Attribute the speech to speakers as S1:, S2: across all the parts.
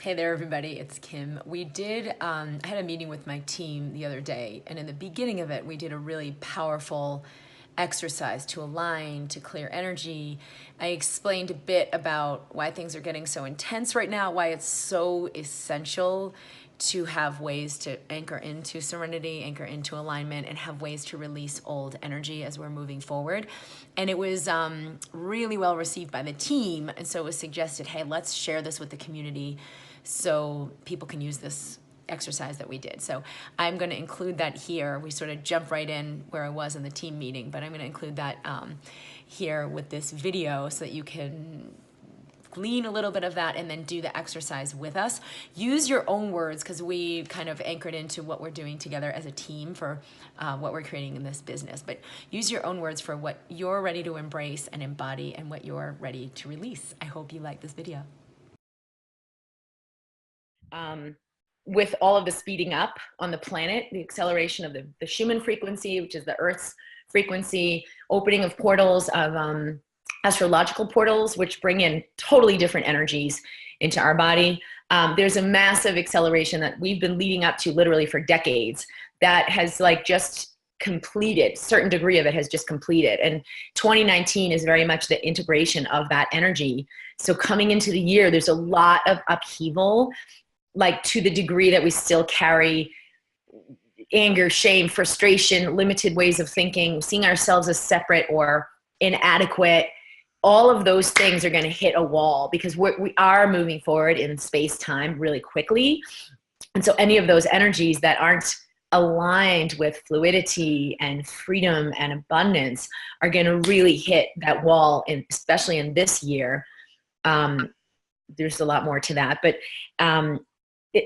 S1: Hey there, everybody. It's Kim. I had a meeting with my team the other day, and in the beginning of it, we did a really powerful exercise to align, to clear energy. I explained a bit about why things are getting so intense right now, why it's so essential to have ways to anchor into serenity, anchor into alignment, and have ways to release old energy as we're moving forward. And it was really well received by the team. And so it was suggested, hey, let's share this with the community so people can use this exercise that we did. So I'm going to include that here. We sort of jump right in where I was in the team meeting, but I'm going to include that here with this video so that you can glean a little bit of that and then do the exercise with us. Use your own words, because we kind of anchored into what we're doing together as a team for what we're creating in this business. But use your own words for what you're ready to embrace and embody and what you're ready to release. I hope you like this video. With all of the speeding up on the planet, the acceleration of the Schumann frequency, which is the Earth's frequency, opening of portals of astrological portals, which bring in totally different energies into our body. There's a massive acceleration that we've been leading up to literally for decades that has just completed. Certain degree of it has just completed. And 2019 is very much the integration of that energy. So coming into the year, there's a lot of upheaval, to the degree that we still carry anger, shame, frustration, limited ways of thinking, seeing ourselves as separate or inadequate. All of those things are going to hit a wall because we are moving forward in space-time really quickly. And so any of those energies that aren't aligned with fluidity and freedom and abundance are going to really hit that wall, and especially in this year. There's a lot more to that. But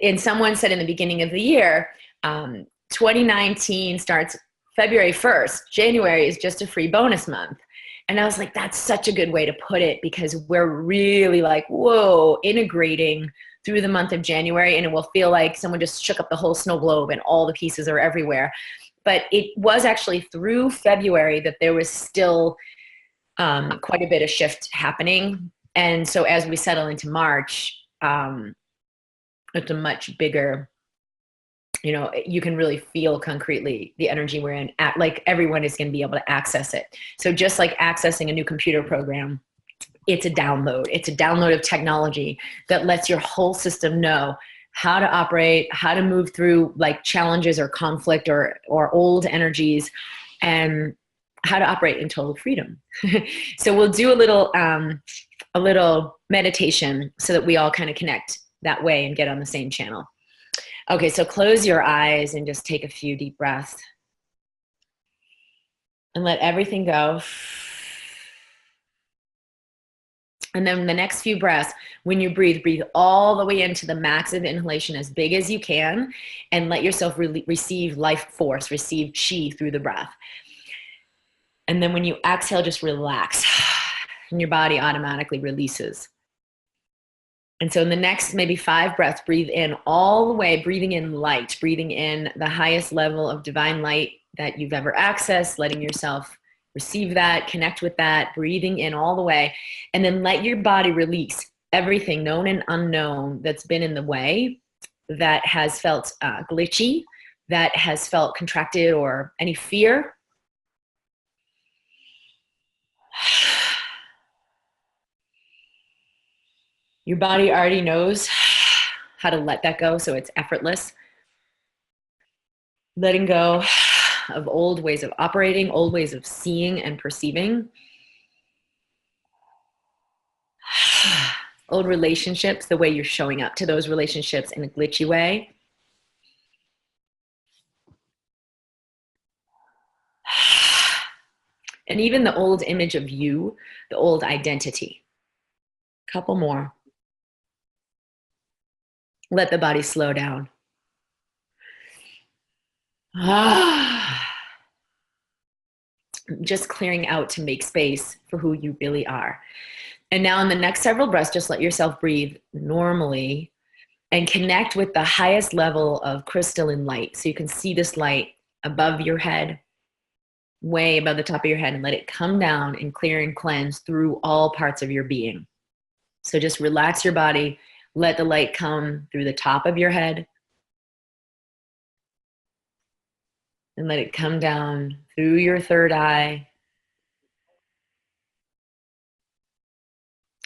S1: and someone said in the beginning of the year, 2019 starts February 1st. January is just a free bonus month. And I was like, that's such a good way to put it, because we're really integrating through the month of January, and it will feel like someone just shook up the whole snow globe and all the pieces are everywhere. But it was actually through February that there was still quite a bit of shift happening. And so as we settle into March, it's a much bigger, you can really feel concretely the energy we're in. Everyone is going to be able to access it. So just like accessing a new computer program, it's a download. It's a download of technology that lets your whole system know how to operate, how to move through challenges or conflict or old energies, and how to operate in total freedom. So we'll do a little meditation so that we all kind of connect that way and get on the same channel. Okay, so close your eyes and just take a few deep breaths and let everything go. And then the next few breaths, when you breathe all the way into the massive inhalation as big as you can, and let yourself receive life force, receive chi through the breath. And then when you exhale, just relax, and your body automatically releases. And so in the next maybe 5 breaths, breathe in all the way, breathing in light, breathing in the highest level of divine light that you've ever accessed, letting yourself receive that, connect with that, breathing in all the way. And then let your body release everything known and unknown that's been in the way, that has felt glitchy, that has felt contracted, or any fear. Your body already knows how to let that go, so it's effortless. Letting go of old ways of operating, old ways of seeing and perceiving. Old relationships, the way you're showing up to those relationships in a glitchy way. And even the old image of you, the old identity. Couple more. Let the body slow down. Just clearing out to make space for who you really are. And now in the next several breaths, just let yourself breathe normally and connect with the highest level of crystalline light. So you can see this light above your head, way above the top of your head, and let it come down and clear and cleanse through all parts of your being. So just relax your body, Let the light come through the top of your head and let it come down through your third eye.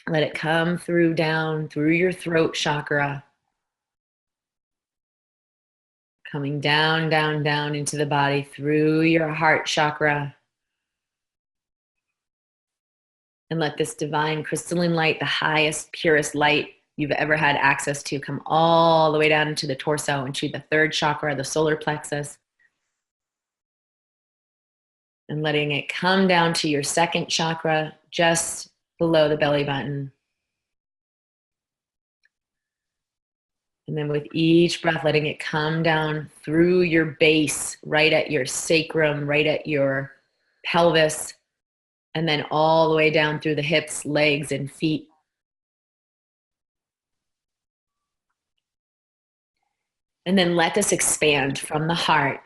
S1: Let it come through down through your throat chakra. Coming down, down, down into the body through your heart chakra. And let this divine crystalline light, the highest, purest light you've ever had access to, come all the way down into the torso, into the third chakra, the solar plexus. And letting it come down to your second chakra, just below the belly button. And then with each breath, letting it come down through your base, right at your sacrum, right at your pelvis, and then all the way down through the hips, legs, and feet. And then let this expand from the heart,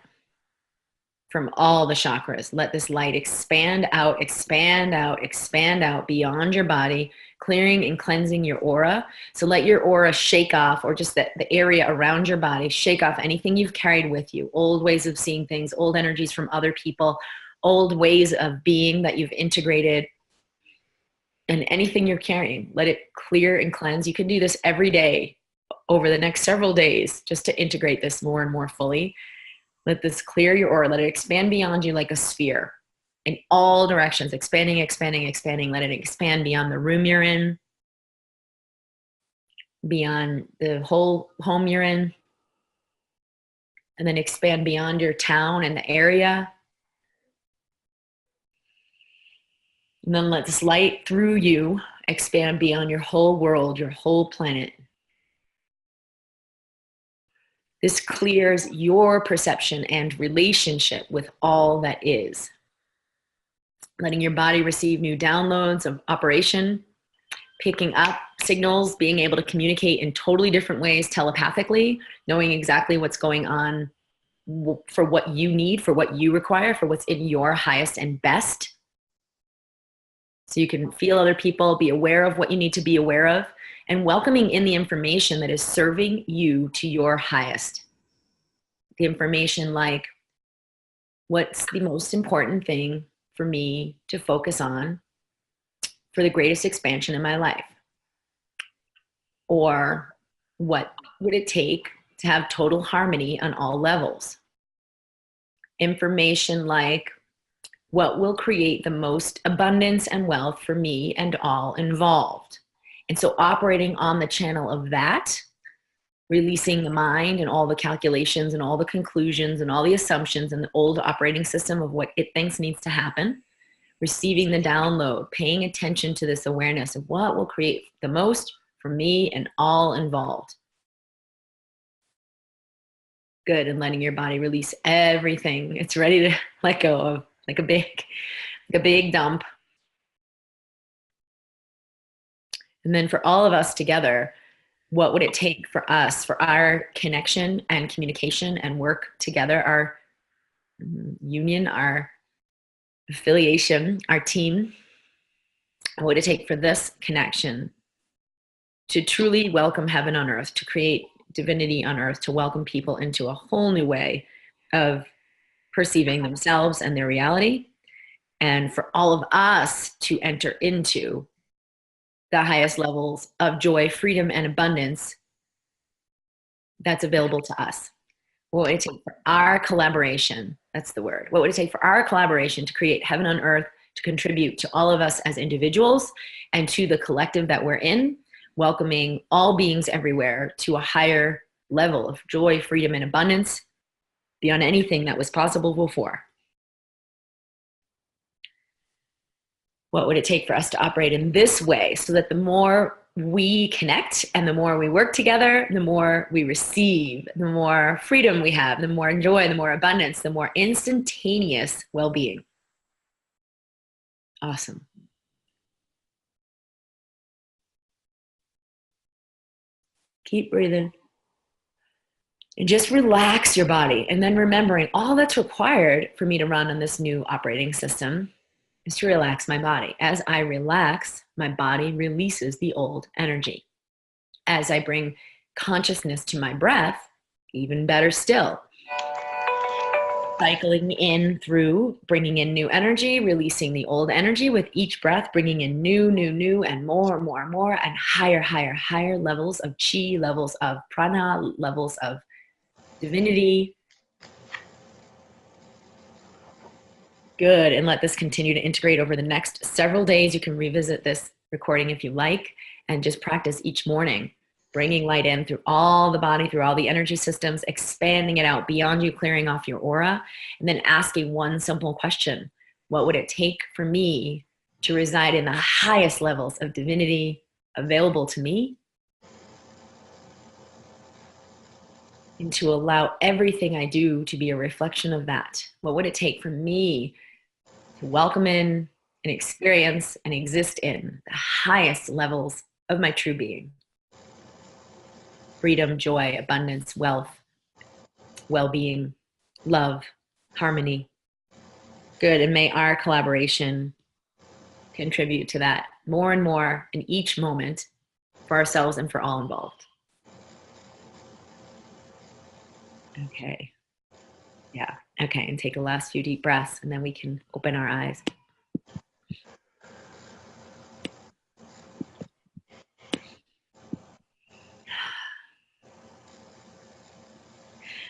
S1: from all the chakras. Let this light expand out, expand out, expand out beyond your body, clearing and cleansing your aura. So let your aura shake off, or just the area around your body, shake off anything you've carried with you, old ways of seeing things, old energies from other people, old ways of being that you've integrated, and anything you're carrying. Let it clear and cleanse. You can do this every day over the next several days just to integrate this more and more fully. Let this clear your aura. Let it expand beyond you like a sphere in all directions, expanding, expanding, expanding. Let it expand beyond the room you're in, beyond the whole home you're in, and then expand beyond your town and the area. And then let this light through you expand beyond your whole world, your whole planet. This clears your perception and relationship with all that is. Letting your body receive new downloads of operation, picking up signals, being able to communicate in totally different ways telepathically, knowing exactly what's going on for what you need, for what you require, for what's in your highest and best. So you can feel other people, be aware of what you need to be aware of, and welcoming in the information that is serving you to your highest. The information like, what's the most important thing for me to focus on for the greatest expansion in my life? Or what would it take to have total harmony on all levels? Information like, what will create the most abundance and wealth for me and all involved? And so operating on the channel of that, releasing the mind and all the calculations and all the conclusions and all the assumptions and the old operating system of what it thinks needs to happen, receiving the download, paying attention to this awareness of what will create the most for me and all involved. Good, and letting your body release everything it's ready to let go of, like a big dump. And then for all of us together, what would it take for us, for our connection and communication and work together, our union, our affiliation, our team? What would it take for this connection to truly welcome heaven on earth, to create divinity on earth, to welcome people into a whole new way of perceiving themselves and their reality, and for all of us to enter into the highest levels of joy, freedom, and abundance that's available to us? What would it take for our collaboration? That's the word. What would it take for our collaboration to create heaven on earth, to contribute to all of us as individuals and to the collective that we're in, welcoming all beings everywhere to a higher level of joy, freedom, and abundance beyond anything that was possible before? What would it take for us to operate in this way, so that the more we connect and the more we work together, the more we receive, the more freedom we have, the more joy, the more abundance, the more instantaneous well-being? Awesome. Keep breathing. And just relax your body. And then remembering all that's required for me to run on this new operating system is to relax my body. As I relax, my body releases the old energy. As I bring consciousness to my breath, even better still. Cycling in through, bringing in new energy, releasing the old energy with each breath, bringing in new, and more, and higher levels of chi, levels of prana, levels of divinity. Good. And let this continue to integrate over the next several days. You can revisit this recording if you like, and just practice each morning, bringing light in through all the body, through all the energy systems, expanding it out beyond you, clearing off your aura, and then asking one simple question: what would it take for me to reside in the highest levels of divinity available to me, and to allow everything I do to be a reflection of that? What would it take for me to welcome in and experience and exist in the highest levels of my true being? Freedom, joy, abundance, wealth, well-being, love, harmony. Good. And may our collaboration contribute to that more and more in each moment for ourselves and for all involved. Okay. Yeah. Okay. And take a last few deep breaths, and then we can open our eyes.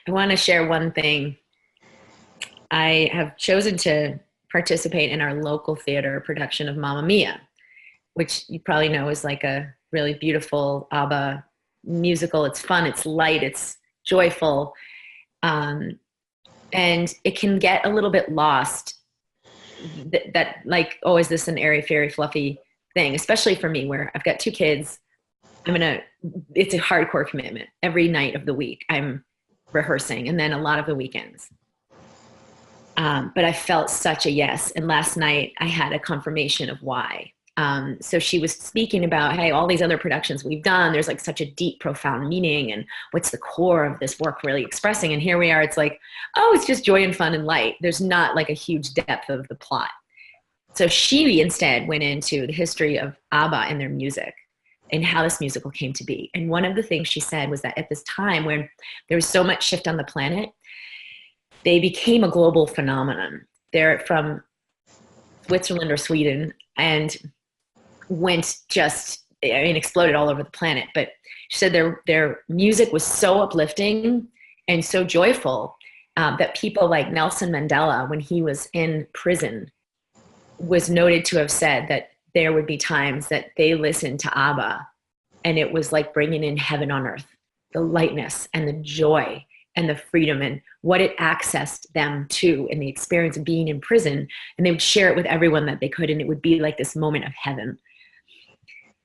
S1: I want to share one thing. I have chosen to participate in our local theater production of Mamma Mia, which you probably know is like a really beautiful ABBA musical. It's fun, it's light, it's joyful. And it can get a little bit lost that like, oh, is this an airy, fairy, fluffy thing? Especially for me, where I've got 2 kids. It's a hardcore commitment. Every night of the week, I'm rehearsing, and then a lot of the weekends. But I felt such a yes. And last night I had a confirmation of why. So she was speaking about, hey, all these other productions we've done, there's like such a deep, profound meaning, and what's the core of this work really expressing? And here we are, it's like, oh, it's just joy and fun and light. There's not like a huge depth of the plot. So she instead went into the history of ABBA and their music and how this musical came to be. And one of the things she said was that at this time when there was so much shift on the planet, they became a global phenomenon. They're from Switzerland or Sweden and exploded all over the planet. But she said their music was so uplifting and so joyful that people like Nelson Mandela, when he was in prison, was noted to have said that there would be times that they listened to ABBA and it was like bringing in heaven on earth, the lightness and the joy and the freedom and what it accessed them to in the experience of being in prison. And they would share it with everyone that they could, and it would be like this moment of heaven.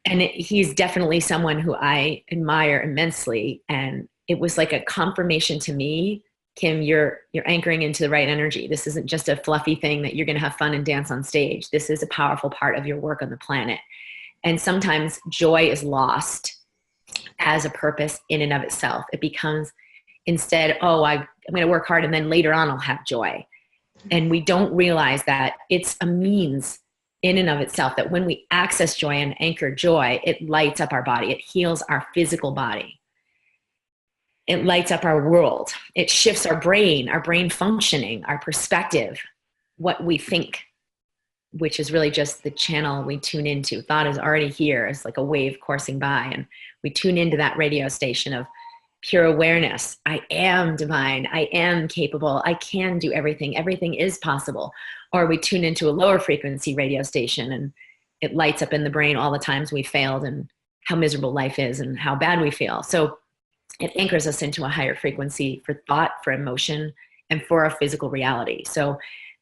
S1: And he's definitely someone who I admire immensely. And it was like a confirmation to me, Kim, you're anchoring into the right energy. This isn't just a fluffy thing that you're going to have fun and dance on stage. This is a powerful part of your work on the planet. And sometimes joy is lost as a purpose in and of itself. It becomes instead, oh, I'm going to work hard and then later on I'll have joy. And we don't realize that it's a means in and of itself, that when we access joy and anchor joy, it lights up our body. It heals our physical body. It lights up our world. It shifts our brain functioning, our perspective, what we think, which is really just the channel we tune into. Thought is already here. It's like a wave coursing by. And we tune into that radio station of pure awareness. I am divine. I am capable. I can do everything. Everything is possible. Or we tune into a lower frequency radio station and it lights up in the brain all the times we failed and how miserable life is and how bad we feel. So it anchors us into a higher frequency for thought, for emotion, and for our physical reality. So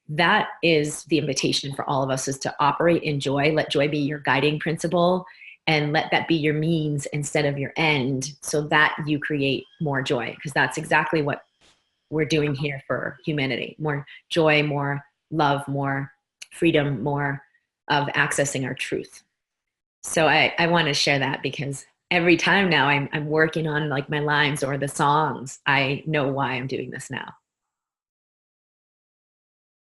S1: that is the invitation for all of us, is to operate in joy. Let joy be your guiding principle, and let that be your means instead of your end, so that you create more joy, because that's exactly what we're doing here for humanity. More joy, more love, more freedom, more of accessing our truth. So I want to share that, because every time now I'm working on like my lines or the songs, I know why I'm doing this now.